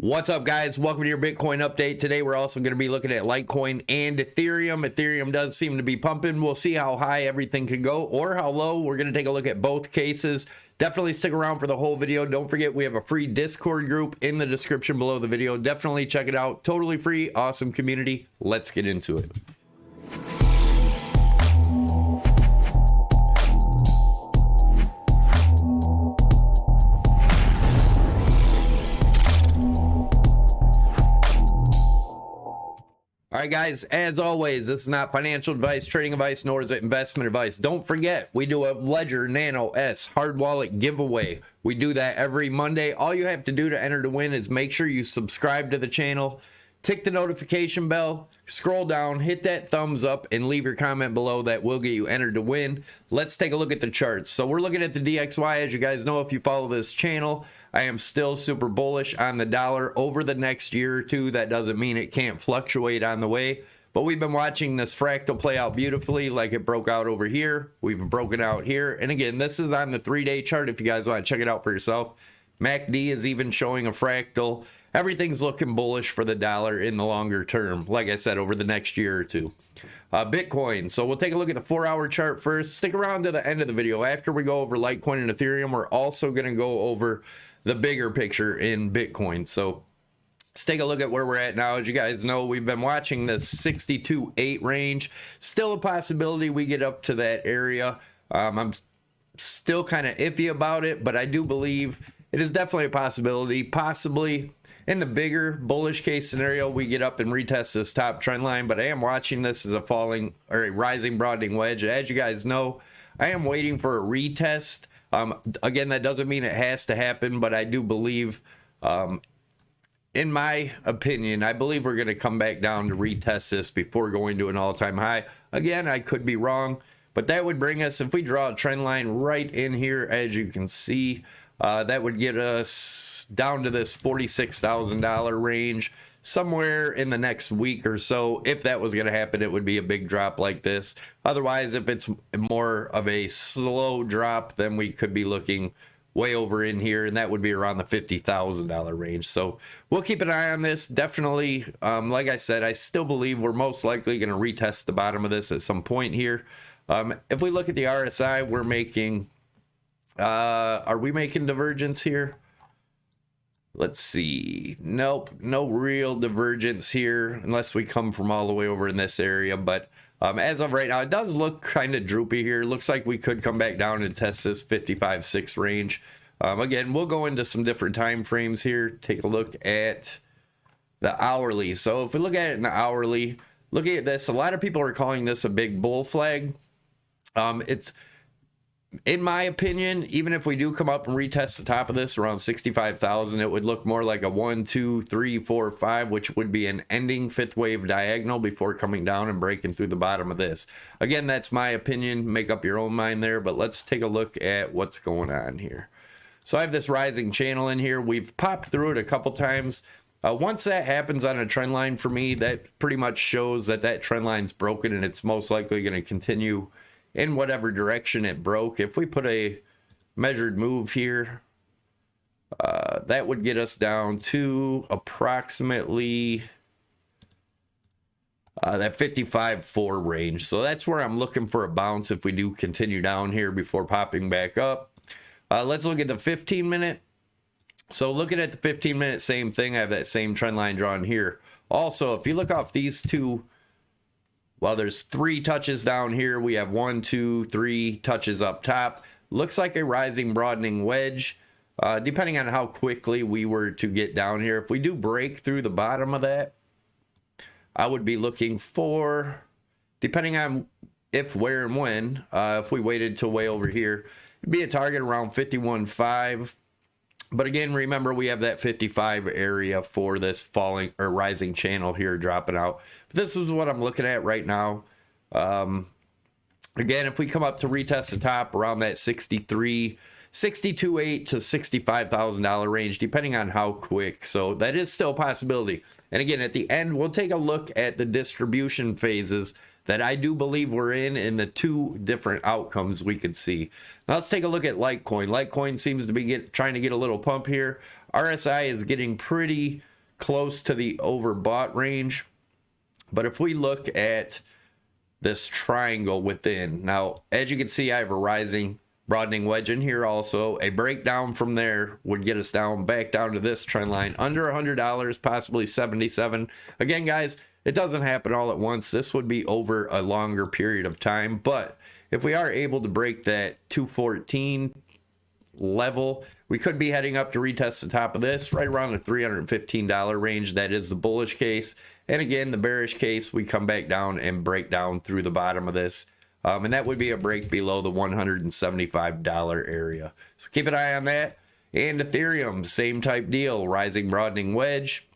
What's up, guys? Welcome to your Bitcoin update. Today we're also going to be looking at Litecoin and Ethereum. Ethereum does seem to be pumping. We'll see how high everything can go or how low. We're going to take a look at both cases. Definitely stick around for the whole video. Don't forget we have a free Discord group in the description below the video. Definitely check it out. Totally free, awesome community. Let's get into it. All right, guys, as always, this is not financial advice, trading advice, nor is it investment advice. Don't forget, we do a Ledger Nano S hard wallet giveaway. We do that every Monday. All you have to do to enter to win is make sure you subscribe to the channel, tick the notification bell, scroll down, hit that thumbs up, and leave your comment below. That will get you entered to win. Let's take a look at the charts. So we're looking at the DXY. As you guys know, if you follow this channel, I am still super bullish on the dollar over the next year or two. That doesn't mean it can't fluctuate on the way, but we've been watching this fractal play out beautifully, like it broke out over here. We've broken out here. And again, this is on the 3-day chart if you guys want to check it out for yourself. MACD is even showing a fractal. Everything's looking bullish for the dollar in the longer term, like I said, over the next year or two. Bitcoin. So we'll take a look at the 4-hour chart first. Stick around to the end of the video. After we go over Litecoin and Ethereum, we're also going to go over the bigger picture in Bitcoin. So let's take a look at where we're at now. As you guys know, we've been watching this 62.8 range. Still a possibility we get up to that area. I'm still kind of iffy about it, but I do believe it is definitely a possibility. Possibly in the bigger bullish case scenario, we get up and retest this top trend line, but I am watching this as a falling or a rising broadening wedge. As you guys know, I am waiting for a retest. Again, that doesn't mean it has to happen, but I do believe, in my opinion, I believe we're going to come back down to retest this before going to an all-time high. Again, I could be wrong, but that would bring us, if we draw a trend line right in here, as you can see, that would get us down to this $46,000 range somewhere in the next week or so. If that was going to happen, it would be a big drop like this. Otherwise, if it's more of a slow drop, then we could be looking way over in here, and that would be around the $50,000 range. So we'll keep an eye on this. Definitely, like I said, I still believe we're most likely going to retest the bottom of this at some point here. If we look at the RSI, we're making, are we making divergence here? Let's see. Nope, no real divergence here unless we come from all the way over in this area. But as of right now, it does look kind of droopy here. Looks like we could come back down and test this 55.6 range. Again, we'll go into some different time frames here. Take a look at the hourly. So if we look at it in the hourly, looking at this, a lot of people are calling this a big bull flag. It's, in my opinion, even if we do come up and retest the top of this around 65,000, it would look more like a 1, 2, 3, 4, 5, which would be an ending fifth wave diagonal before coming down and breaking through the bottom of this. Again, that's my opinion. Make up your own mind there, but let's take a look at what's going on here. So I have this rising channel in here. We've popped through it a couple times. Once that happens on a trend line for me, that pretty much shows that that trend line's broken and it's most likely going to continue in whatever direction it broke. If we put a measured move here, that would get us down to approximately that 55.4 range. So that's where I'm looking for a bounce if we do continue down here before popping back up. Let's look at the 15-minute. So looking at the 15-minute, same thing. I have that same trend line drawn here. Also, if you look off these two, well, there's 3 touches down here. We have 1, 2, 3 touches up top. Looks like a rising broadening wedge, depending on how quickly we were to get down here. If we do break through the bottom of that, I would be looking for, depending on if, where, and when, if we waited till way over here, it'd be a target around 51.5. But again, remember, we have that 55 area for this falling or rising channel here dropping out. But this is what I'm looking at right now. Again, if we come up to retest the top around that 62.8 to $65,000 range, depending on how quick. So that is still a possibility. And again, at the end, we'll take a look at the distribution phases that I do believe we're in the 2 different outcomes we could see. Now let's take a look at Litecoin. Litecoin seems to be trying to get a little pump here. RSI is getting pretty close to the overbought range. But if we look at this triangle within, now as you can see, I have a rising broadening wedge in here also. A breakdown from there would get us down back down to this trend line under $100, possibly 77. Again, guys, it doesn't happen all at once. This would be over a longer period of time. But if we are able to break that 214 level, we could be heading up to retest the top of this right around the $315 range. That is the bullish case. And again, the bearish case, we come back down and break down through the bottom of this. And that would be a break below the $175 area. So keep an eye on that. And Ethereum, same type deal, rising broadening wedge.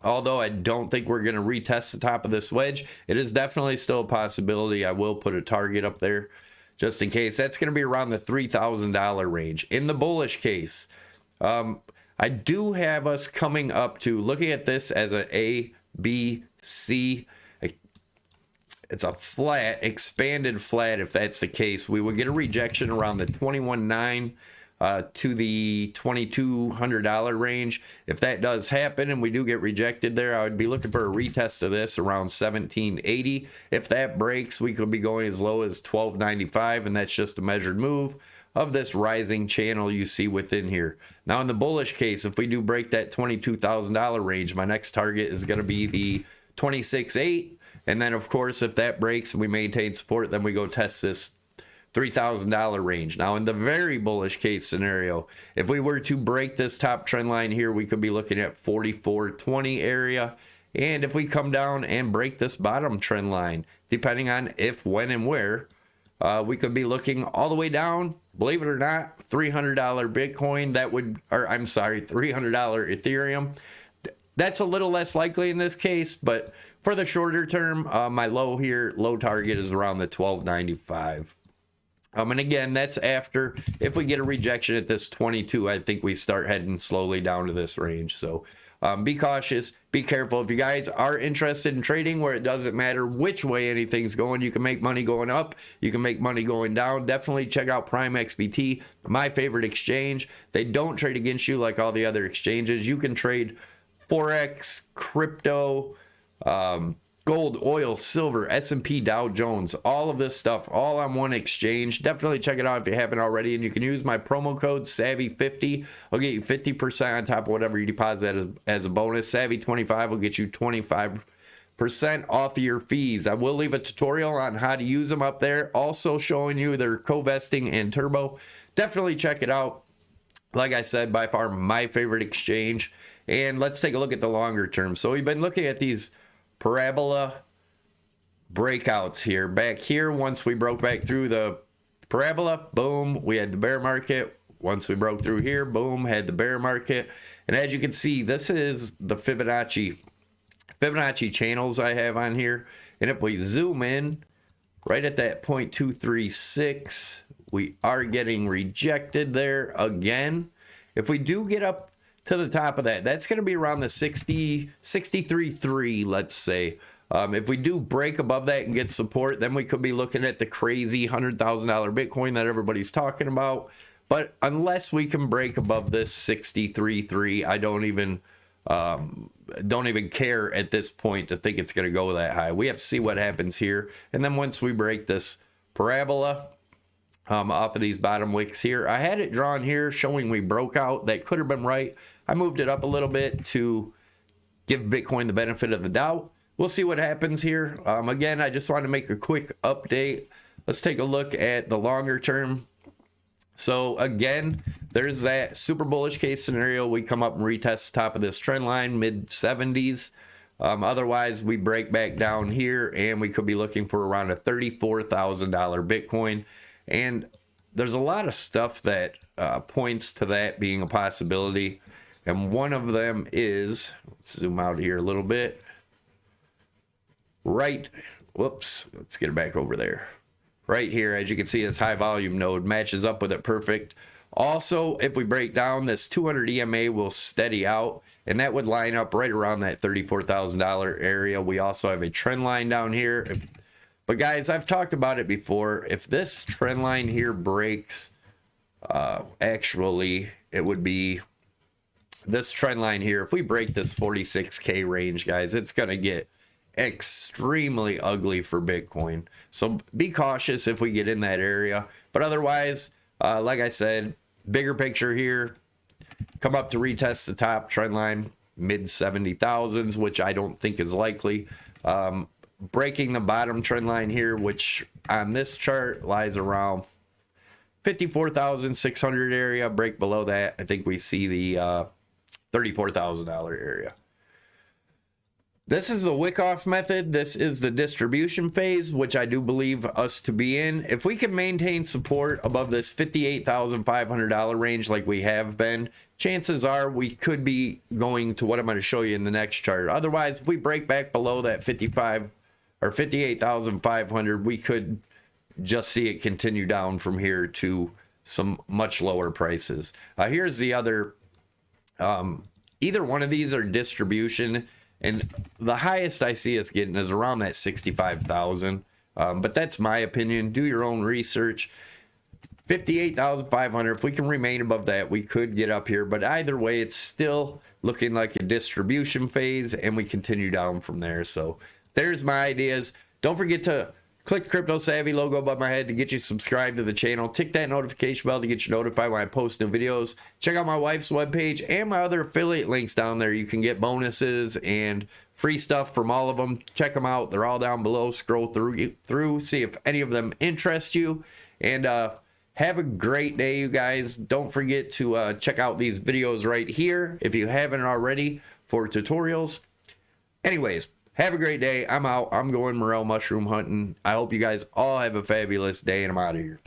Although I don't think we're going to retest the top of this wedge, it is definitely still a possibility. I will put a target up there just in case. That's going to be around the $3,000 range. In the bullish case, I do have us coming up to looking at this as an A, B, C. It's a flat, expanded flat. If that's the case, we would get a rejection around the 21.9 to the $2,200 range. If that does happen and we do get rejected there, I would be looking for a retest of this around 1780. If that breaks, we could be going as low as 1295, and that's just a measured move of this rising channel you see within here. Now in the bullish case, if we do break that $22,000 range, my next target is going to be the 26.8. And then, of course, if that breaks and we maintain support, then we go test this $3,000 range. Now, in the very bullish case scenario, if we were to break this top trend line here, we could be looking at 44.20 area. And if we come down and break this bottom trend line, depending on if, when, and where, we could be looking all the way down, believe it or not, $300 Bitcoin. That would, or I'm sorry, $300 Ethereum. That's a little less likely in this case, but for the shorter term, my low target is around the 1295. And again, that's after, if we get a rejection at this 22, I think we start heading slowly down to this range. So be cautious, be careful. If you guys are interested in trading where it doesn't matter which way anything's going, you can make money going up, you can make money going down, definitely check out Prime XBT, my favorite exchange. They don't trade against you like all the other exchanges. You can trade Forex, crypto, gold, oil, silver, S&P, Dow Jones, all of this stuff, all on one exchange. Definitely check it out if you haven't already. And you can use my promo code SAVY50. I'll get you 50% on top of whatever you deposit as a bonus. SAVY25 will get you 25% off of your fees. I will leave a tutorial on how to use them up there, also showing you their co-vesting and turbo. Definitely check it out. Like I said, by far my favorite exchange. And let's take a look at the longer term. So we've been looking at these parabola breakouts here. Back here, once we broke back through the parabola, boom, we had the bear market. Once we broke through here, boom, had the bear market. And as you can see, this is the Fibonacci channels I have on here. And if we zoom in, right at that 0.236, we are getting rejected there again. If we do get up to the top of that, that's going to be around the 63.3, let's say. If we do break above that and get support, then we could be looking at the crazy $100,000 Bitcoin that everybody's talking about. But unless we can break above this 63.3, I don't even care at this point to think it's going to go that high. We have to see what happens here. And then once we break this parabola off of these bottom wicks here, I had it drawn here showing we broke out. That could have been right. I moved it up a little bit to give Bitcoin the benefit of the doubt. We'll see what happens here. Again, I just want to make a quick update. Let's take a look at the longer term. So again, there's that super bullish case scenario. We come up and retest the top of this trend line, mid 70s. Otherwise, we break back down here and we could be looking for around a $34,000 Bitcoin. And there's a lot of stuff that points to that being a possibility. And one of them is, let's zoom out here a little bit. Let's get it back over there. Right here, as you can see, this high volume node matches up with it perfect. Also, if we break down, this 200 EMA will steady out, and that would line up right around that $34,000 area. We also have a trend line down here. But guys, I've talked about it before. If this trend line here breaks, actually, it would be this trend line here, if we break this 46K range, guys, it's going to get extremely ugly for Bitcoin. So be cautious if we get in that area. But otherwise, like I said, bigger picture here, come up to retest the top trend line, mid 70,000s, which I don't think is likely. Breaking the bottom trend line here, which on this chart lies around 54,600 area. Break below that, I think we see the $34,000 area. This is the wick-off method. This is the distribution phase, which I do believe us to be in. If we can maintain support above this $58,500 range like we have been, chances are we could be going to what I'm going to show you in the next chart. Otherwise, if we break back below that 55 or 58,500, we could just see it continue down from here to some much lower prices. Here's the other, either one of these are distribution, and the highest I see us getting is around that 65,000. But that's my opinion. Do your own research. 58,500. If we can remain above that, we could get up here. But either way, it's still looking like a distribution phase, and we continue down from there. So there's my ideas. Don't forget to click Crypto Savvy logo above my head to get you subscribed to the channel. Tick that notification bell to get you notified when I post new videos. Check out my wife's webpage and my other affiliate links down there. You can get bonuses and free stuff from all of them. Check them out. They're all down below. Scroll through, see if any of them interest you. And have a great day, you guys. Don't forget to check out these videos right here if you haven't already for tutorials. Anyways, have a great day. I'm out. I'm going morel mushroom hunting. I hope you guys all have a fabulous day, and I'm out of here.